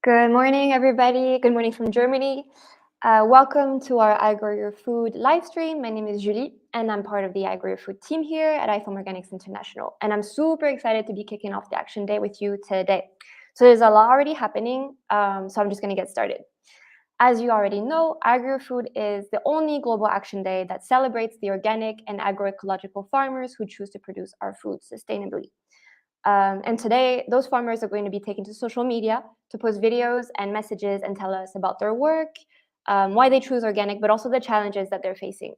Good morning, everybody. Good morning from Germany. Welcome to our I Grow Your Food live stream. My name is Julie, and I'm part of the I Grow Your Food team here at iFarm Organics International. And I'm super excited to be kicking off the action day with you today. So there's a lot already happening, so I'm just going to get started. As you already know, I Grow Your Food is the only global action day that celebrates the organic and agroecological farmers who choose to produce our food sustainably. And today, those farmers are going to be taken to social media to post videos and messages and tell us about their work, why they choose organic, but also the challenges that they're facing.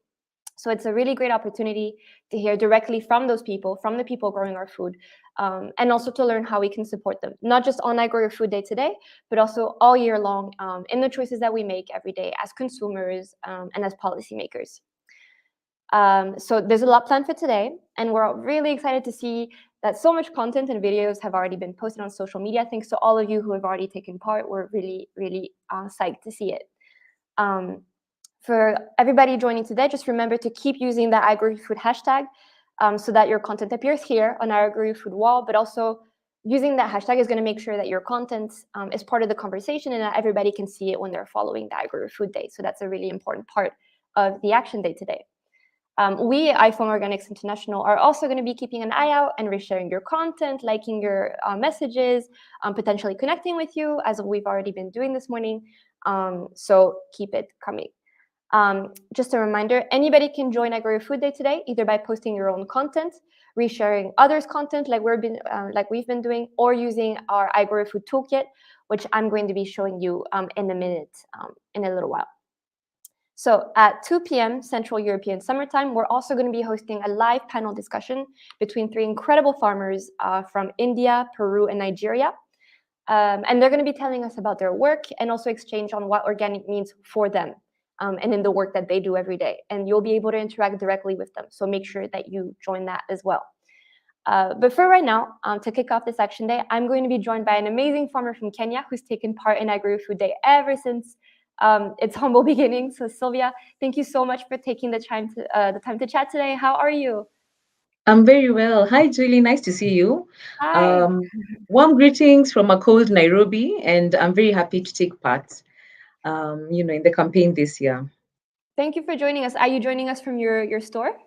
So it's a really great opportunity to hear directly from those people, from the people growing our food, and also to learn how we can support them, not just on I Grow Your Food Day today, but also all year long in the choices that we make every day as consumers and as policymakers. So there's a lot planned for today, and we're really excited to see that so much content and videos have already been posted on social media. Thanks to all of you who have already taken part. We're really, really psyched to see it. For everybody joining today, just remember to keep using the iGrowYourFood hashtag so that your content appears here on our iGrowYourFood wall, but also using that hashtag is going to make sure that your content is part of the conversation and that everybody can see it when they're following the iGrowYourFood Day. So that's a really important part of the action day today. We, iFarm Organics International, are also going to be keeping an eye out and resharing your content, liking your messages, potentially connecting with you, as we've already been doing this morning. So keep it coming. Just a reminder, anybody can join I Grow Your Food Day today, either by posting your own content, resharing others' content like we've been doing, or using our I Grow Your Food toolkit, which I'm going to be showing you in a minute, in a little while. So at 2 p.m. Central European Summertime, we're also going to be hosting a live panel discussion between three incredible farmers from India, Peru, and Nigeria. And they're going to be telling us about their work and also exchange on what organic means for them and in the work that they do every day. And you'll be able to interact directly with them. So make sure that you join that as well. But for right now, to kick off this action day, I'm going to be joined by an amazing farmer from Kenya who's taken part in I Grow Your Food Day ever since its humble beginnings. So Sylvia, thank you so much for taking the time to chat today. How are you? I'm very well. Hi, Julie. Nice to see you. Hi. Warm greetings from a cold Nairobi, and I'm very happy to take part, in the campaign this year. Thank you for joining us. Are you joining us from your store?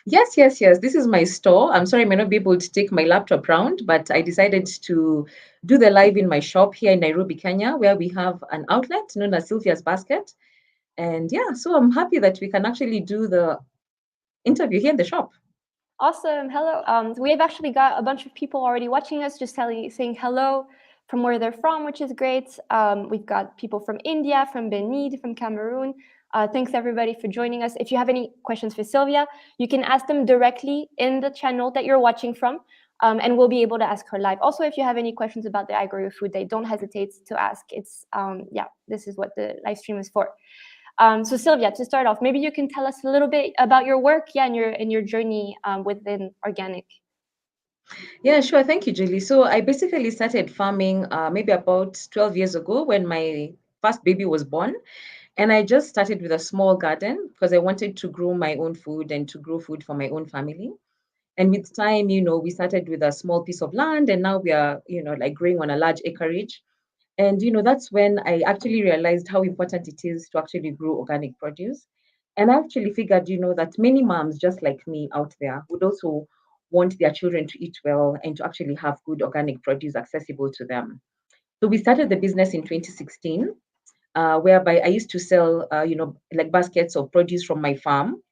Yes, yes, yes. This is my store. I'm sorry I may not be able to take my laptop round, but I decided to do the live in my shop here in Nairobi, Kenya, where we have an outlet known as Sylvia's Basket. And yeah, so I'm happy that we can actually do the interview here in the shop. Awesome. Hello. We have actually got a bunch of people already watching us, just saying hello from where they're from, which is great. We've got people from India, from Benin, from Cameroon. Thanks everybody for joining us. If you have any questions for Sylvia, you can ask them directly in the channel that you're watching from, and we'll be able to ask her live. Also, if you have any questions about the I Grow Your Food Day, don't hesitate to ask. It's this is what the live stream is for. So Sylvia, to start off, maybe you can tell us a little bit about your work, and your journey within organic. Yeah, sure. Thank you, Julie. So I basically started farming maybe about 12 years ago when my first baby was born. And I just started with a small garden because I wanted to grow my own food and to grow food for my own family. And with time, we started with a small piece of land and now we are, like growing on a large acreage. And, that's when I actually realized how important it is to actually grow organic produce. And I actually figured, that many moms just like me out there would also want their children to eat well and to actually have good organic produce accessible to them. So we started the business in 2016, whereby I used to sell, like baskets of produce from my farm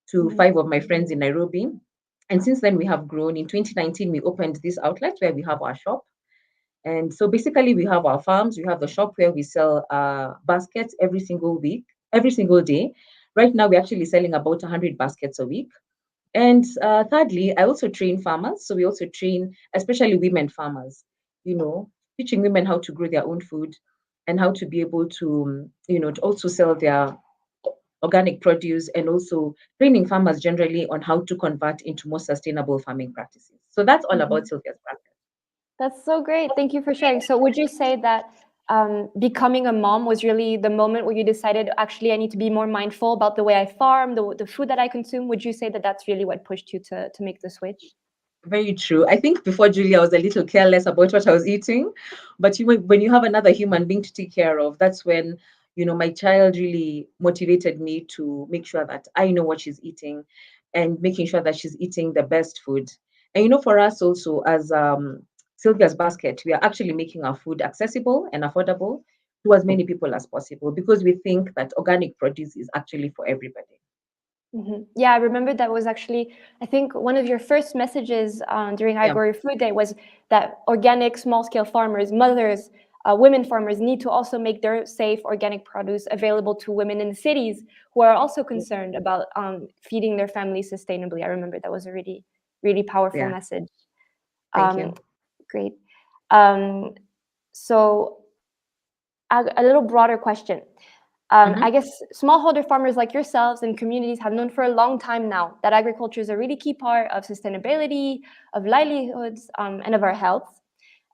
to Mhm. 5 of my friends in Nairobi. And since then, we have grown. In 2019, we opened this outlet where we have our shop. And so basically, we have our farms, we have the shop where we sell baskets every single week, every single day. Right now, we're actually selling about 100 baskets a week. And thirdly, I also train farmers. So we also train, especially women farmers, teaching women how to grow their own food and how to be able to, to also sell their organic produce and also training farmers generally on how to convert into more sustainable farming practices. So that's all about Mhm. Sylvia's practice. That's so great. Thank you for sharing. So would you say that becoming a mom was really the moment where you decided, actually, I need to be more mindful about the way I farm, the food that I consume? Would you say that that's really what pushed you to make the switch? Very true. I think before Julia, I was a little careless about what I was eating, but when you have another human being to take care of, that's when my child really motivated me to make sure that I know what she's eating, and making sure that she's eating the best food. And for us also as Sylvia's Basket, we are actually making our food accessible and affordable to as many people as possible because we think that organic produce is actually for everybody. Yeah, I remember that was actually, I think, one of your first messages during Yeah. Agri Food Day was that organic small-scale farmers, mothers, women farmers need to also make their safe organic produce available to women in the cities who are also concerned about feeding their families sustainably. I remember that was a really, really powerful Yeah. message. Thank Um, you. Great. Um, so a little broader question. I Hmm. guess smallholder farmers like yourselves and communities have known for a long time now that agriculture is a really key part of sustainability, of livelihoods, and of our health.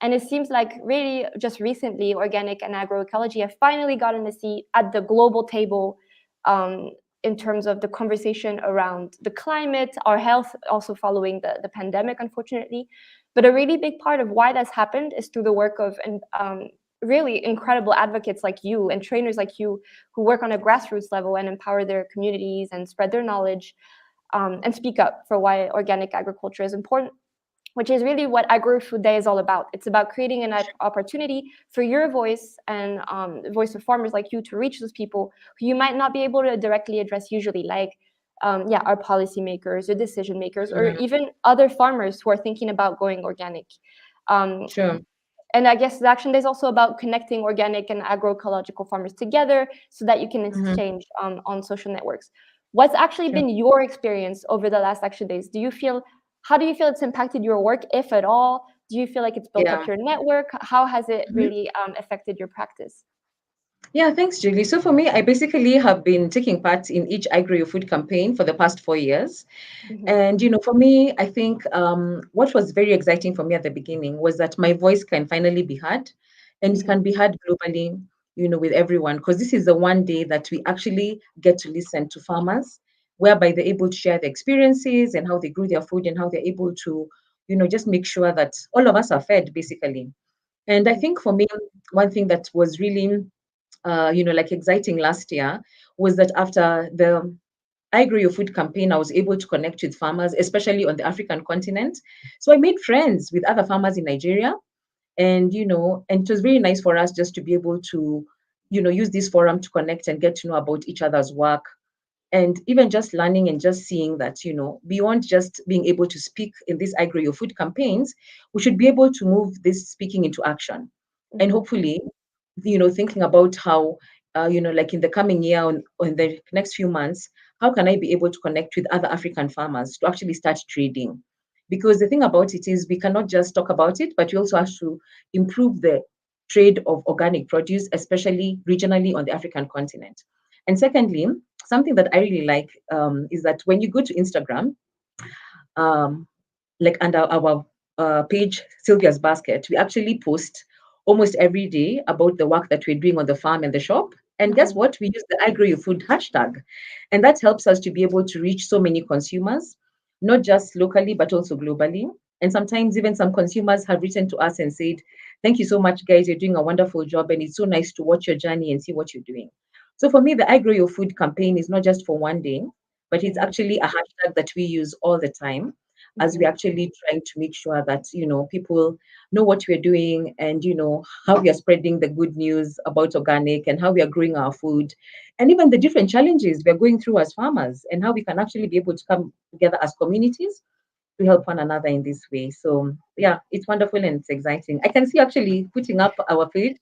And it seems like really just recently, organic and agroecology have finally gotten a seat at the global table um, in terms of the conversation around the climate, our health, also following the pandemic, unfortunately. But a really big part of why that's happened is through the work of really incredible advocates like you and trainers like you who work on a grassroots level and empower their communities and spread their knowledge and speak up for why organic agriculture is important, which is really what Agri-Food Day is all about. It's about creating an opportunity for your voice and the voice of farmers like you to reach those people who you might not be able to directly address usually, like our policymakers or decision makers, or Mm, even other farmers who are thinking about going organic. Um, sure. and I guess the Action Day is also about connecting organic and agroecological farmers together so that you can Hmm. exchange on social networks. What's actually Sure. been your experience over the last Action Days? How do you feel it's impacted your work, if at all? Do you feel like it's built up Yeah. your network? How has it Mhm. really affected your practice? Yeah, thanks, Julie. So for me, I basically have been taking part in each I Grow Your Food campaign for the past 4 years. Hmm. And for me, I think what was very exciting for me at the beginning was that my voice can finally be heard, and it Hmm. can be heard globally, with everyone, because this is the one day that we actually get to listen to farmers, whereby they're able to share their experiences and how they grew their food and how they're able to, just make sure that all of us are fed, basically. And I Hmm. think for me, one thing that was really like exciting last year was that after the I Grow Your Food campaign, I was able to connect with farmers, especially on the African continent. So I made friends with other farmers in Nigeria. And it was very nice for us just to be able to, use this forum to connect and get to know about each other's work. And even just learning and just seeing that, beyond just being able to speak in these I Grow Your Food campaigns, we should be able to move this speaking into action. And Hmm. hopefully, thinking about how, like in the coming year or in the next few months, how can I be able to connect with other African farmers to actually start trading? Because the thing about it is we cannot just talk about it, but we also have to improve the trade of organic produce, especially regionally on the African continent. And secondly, something that I really like is that when you go to Instagram, um, like under our page, Sylvia's Basket, we actually post almost every day about the work that we're doing on the farm and the shop. And guess Hmm. what? We use the I Grow Your Food hashtag. And that helps us to be able to reach so many consumers, not just locally, but also globally. And sometimes even some consumers have written to us and said, "Thank you so much, guys. You're doing a wonderful job. And it's so nice to watch your journey and see what you're doing." So for me, the I Grow Your Food campaign is not just for one day, but it's Hmm. actually a hashtag that we use all the time as we Hmm. actually trying to make sure that people know what we're doing, and how we are spreading the good news about organic and how we are growing our food, and even the different challenges we're going through as farmers, and how we can actually be able to come together as communities to help one another in this way. So yeah, it's wonderful and it's exciting. I can see actually putting up our page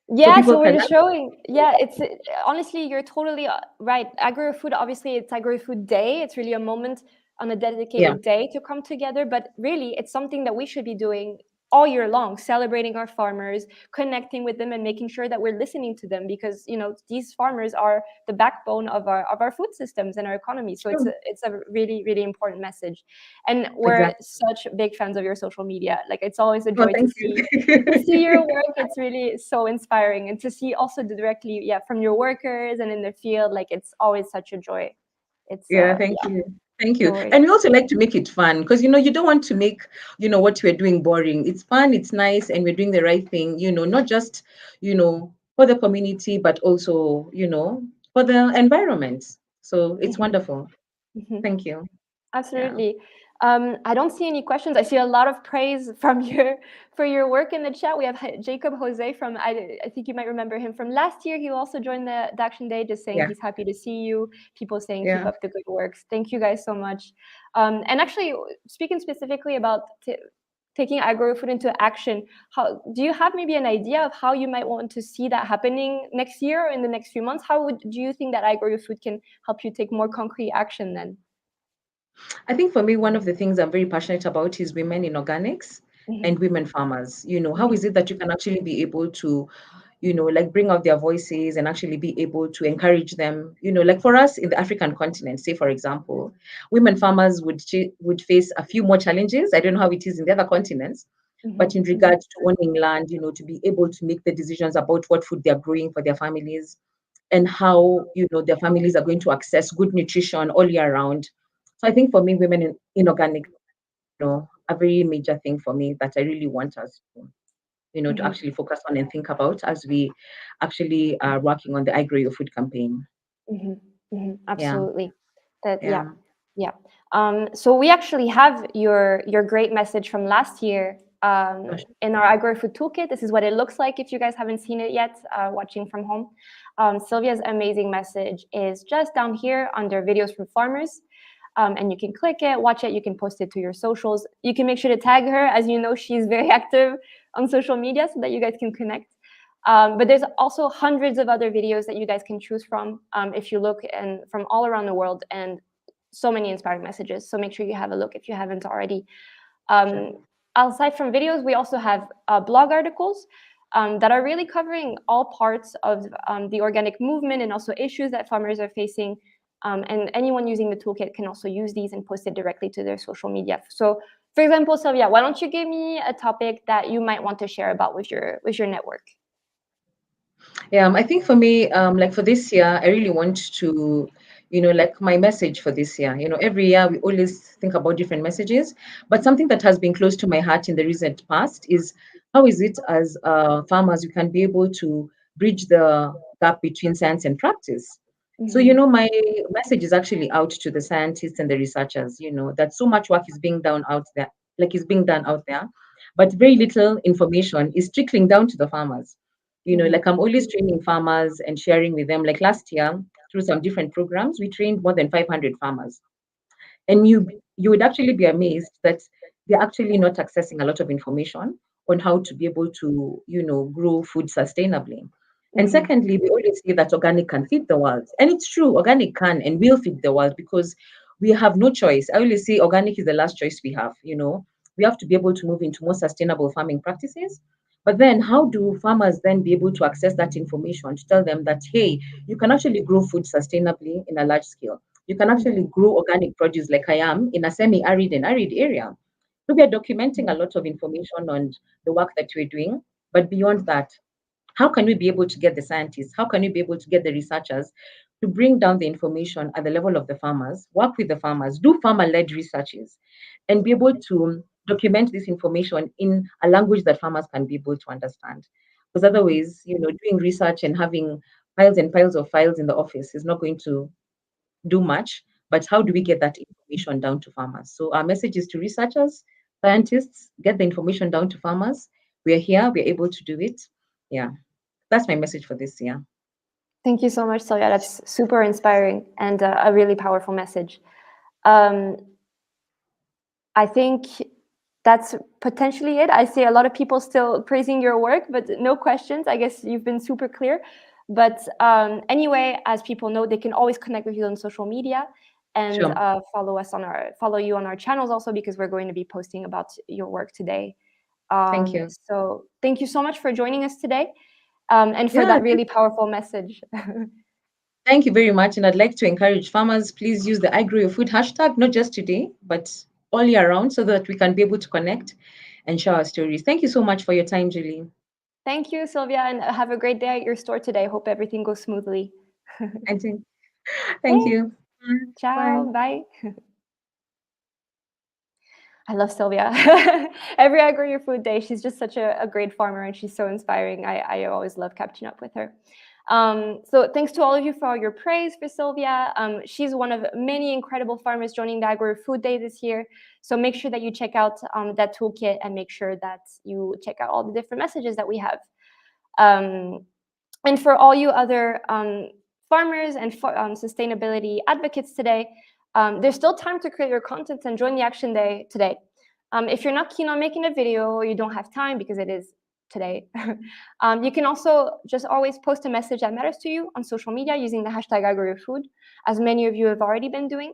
so Yeah, people so we're can just showing. Yeah, it's honestly, you're totally right. Agri-food, obviously, it's Agri-Food Day. It's really a moment on a yeah, dedicated day to come together. But really, it's something that we should be doing all year long, celebrating our farmers, connecting with them, and making sure that we're listening to them because these farmers are the backbone of our food systems and our economy. So sure, it's a really really important message, and we're exactly. such big fans of your social media. Like it's always a Oh, joy thank you. to see your work. It's really so inspiring, and to see also directly, yeah, from your workers and in the field. Like it's always such a joy. It's Yeah, thank you. Thank No you. worries. And we also like to make it fun because, you don't want to make, what we're doing boring. It's fun, it's nice, and we're doing the right thing, not just, for the community, but also, for the environment. So it's Mhm, wonderful. mhm. Thank you. Yeah. Absolutely. I don't see any questions. I see a lot of praise from your work in the chat. We have Jacob Jose from I think you might remember him from last year. He also joined the Action Day, just saying Yeah. he's happy to see you. People saying keep Yeah. up the good works. Thank you guys so much. And actually, speaking specifically about taking agro-food into action, how do you have maybe an idea of how you might want to see that happening next year or in the next few months? Do you think that agro-food can help you take more concrete action then? I think for me, one of the things I'm very passionate about is women in organics and Mhm, women farmers. How mhm. is it that you can actually be able to, like bring out their voices and actually be able to encourage them? Like for us in the African continent, say for example, women farmers would face a few more challenges. I don't know how it is in the other continents, but Mhm, in mhm, regards to owning land, to be able to make the decisions about what food they're growing for their families and how their families are going to access good nutrition all year round. So I think for me, women in organic, a very major thing for me that I really want us to mhm, actually focus on and think about as we actually are working on the I Grow Your Food campaign. mhm, mhm. Yeah, Absolutely. That yeah, yeah, yeah. So we actually have your great message from last year gosh, in our agrofood toolkit. This is what it looks like if you guys haven't seen it yet, watching from home. Sylvia's amazing message is just down here under videos from farmers. And you can click it, watch it. You can post it to your socials. You can make sure to tag her, as you know, she's very active on social media, so that you guys can connect. But there's also hundreds of other videos that you guys can choose from if you look and from all around the world, and so many inspiring messages. So make sure you have a look if you haven't already. sure. Um, Aside from videos, we also have blog articles that are really covering all parts of the organic movement and also issues that farmers are facing. And anyone using the toolkit can also use these and post it directly to their social media. So, for example, Sylvia, why don't you give me a topic that you might want to share about with your network? Yeah, I think for me, like for this year, I really want to, like my message for this year. Every year we always think about different messages, but something that has been close to my heart in the recent past is how is it as farmers you can be able to bridge the gap between science and practice. So, Mhm, my message is actually out to the scientists and the researchers, that so much work is being done out there, like is being done out there, but very little information is trickling down to the farmers. mhm, Like I'm always training farmers and sharing with them. Like last year, through some different programs, we trained more than 500 farmers. And you would actually be amazed that they're actually not accessing a lot of information on how to be able to, grow food sustainably. And mhm, secondly, we always say that organic can feed the world. And it's true, organic can and will feed the world because we have no choice. I always say organic is the last choice we have. We have to be able to move into more sustainable farming practices. But then how do farmers then be able to access that information to tell them that, hey, you can actually grow food sustainably in a large scale? You can mhm, actually grow organic produce like I am in a semi-arid and arid area. So we are documenting a mhm, lot of information on the work that we're doing. But beyond that, how can we be able to get the scientists? How can we be able to get the researchers to bring down the information at the level of the farmers, work with the farmers, do farmer-led researches, and be able to document this information in a language that farmers can be able to understand? Because mhm, otherwise, doing research and having piles and piles of files in the office is not going to do much, but how do we mhm. get that information down to farmers? So our message is to researchers, scientists, get the information down to farmers. We're here, we're able to do it. Yeah, that's my message for this year. Thank you so much, Sylvia. That's super inspiring and a really powerful message. Um, I think that's potentially it. I see a lot of people still praising your work, but no questions. I guess you've been super clear. But anyway, as people know, they can always connect with you on social media and Sure. follow you on our channels also, because we're going to be posting about your work today. Thank you. So thank you so much for joining us today, and for Yeah, that really powerful message. thank you very much. And I'd like to encourage farmers, please use the I Grow Your Food hashtag, not just today, but all year round so that we can be able to connect and share our stories. Thank you so much for your time, Julie. Thank you, Sylvia, and have a great day at your store today. Hope everything goes smoothly. And thank Thanks. you. Bye. Ciao. Bye. I love Sylvia. Every I Grow Your Food Day, she's just such a great farmer and she's so inspiring. I always love catching up with her. So thanks to all of you for all your praise for Sylvia. She's one of many incredible farmers joining the I Grow Your Food Day this year. So make sure that you check out that toolkit and make sure that you check out all the different messages that we have. And for all you other farmers and sustainability advocates today, there's still time to create your content and join the Action Day today. If you're not keen on making a video or you don't have time because it is today, you can also just always post a message that matters to you on social media using the hashtag #IGrowYourFood, as many of you have already been doing.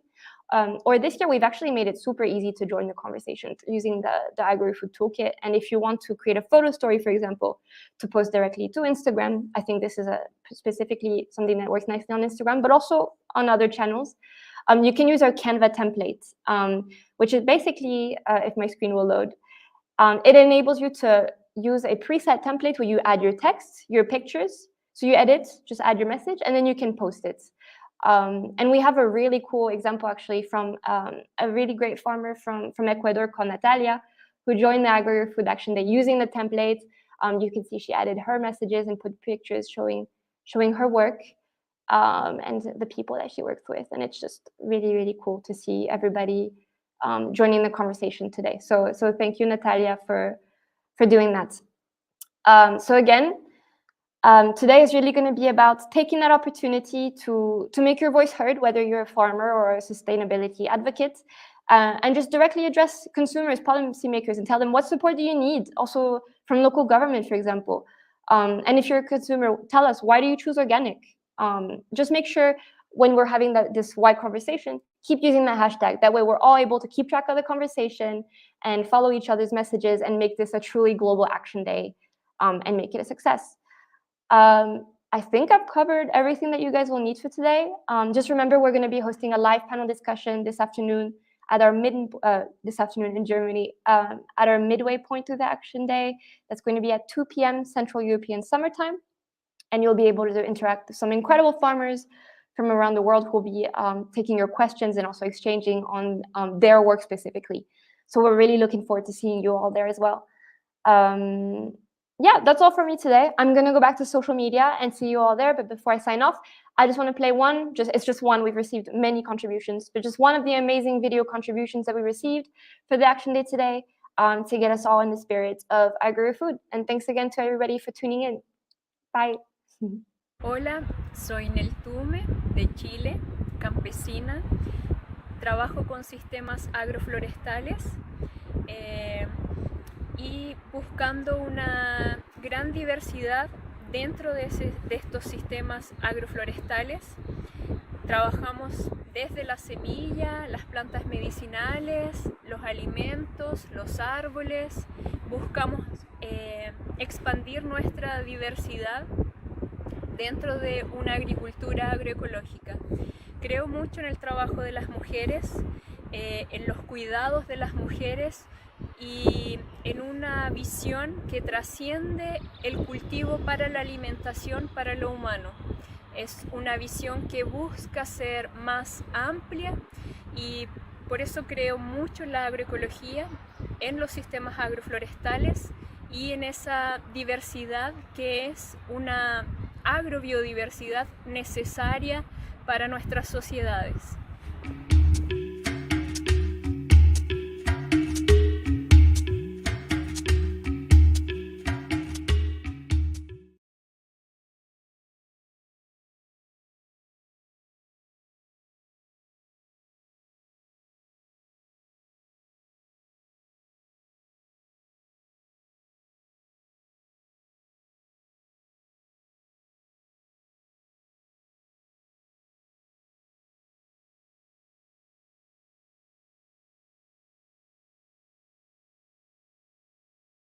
Or this year, we've actually made it super easy to join the conversation using the I Grow Your Food toolkit. And if you want to create a photo story, for example, to post directly to Instagram, I think this is specifically something that works nicely on Instagram, but also on other channels. You can use our Canva template, which is basically, if my screen will load, it enables you to use a preset template where you add your text, your pictures. So you edit, just add your message, and then you can post it. And we have a really cool example actually from a really great farmer from Ecuador called Natalia, who joined the I Grow Your Food Action Day using the template. You can see she added her messages and put pictures showing her work and the people that she works with. And it's just really, really cool to see everybody joining the conversation today. So thank you, Natalia, for doing that. So again, today is really going to be about taking that opportunity to make your voice heard, whether you're a farmer or a sustainability advocate, and just directly address consumers, policymakers, and tell them what support do you need, also from local government, for example. And if you're a consumer, tell us, why do you choose organic? Just make sure when we're having this wide conversation, keep using that hashtag. That way we're all able to keep track of the conversation and follow each other's messages and make this a truly global action day and make it a success. I think I've covered everything that you guys will need for today. Just remember, we're going to be hosting a live panel discussion this afternoon at our this afternoon in Germany at our midway point through the Action Day. That's going to be at 2 p.m. Central European Summer Time, and you'll be able to interact with some incredible farmers from around the world who will be taking your questions and also exchanging on their work specifically. So we're really looking forward to seeing you all there as well. Yeah, that's all for me today. I'm going to go back to social media and see you all there. But before I sign off, I just want to play one. It's just one. We've received many contributions, but just one of the amazing video contributions that we received for the Action Day today to get us all in the spirit of I Grow Your Food. And thanks again to everybody for tuning in. Bye. Hola, soy Neltume de Chile, campesina. Trabajo con sistemas agroflorestales y buscando una gran diversidad dentro de estos sistemas agroflorestales. Trabajamos desde la semilla, las plantas medicinales, los alimentos, los árboles. Buscamos expandir nuestra diversidad dentro de una agricultura agroecológica. Creo mucho en el trabajo de las mujeres, en los cuidados de las mujeres y en una visión que trasciende el cultivo para la alimentación para lo humano. Es una visión que busca ser más amplia y por eso creo mucho en la agroecología, en los sistemas agroflorestales y en esa diversidad que es una agrobiodiversidad necesaria para nuestras sociedades.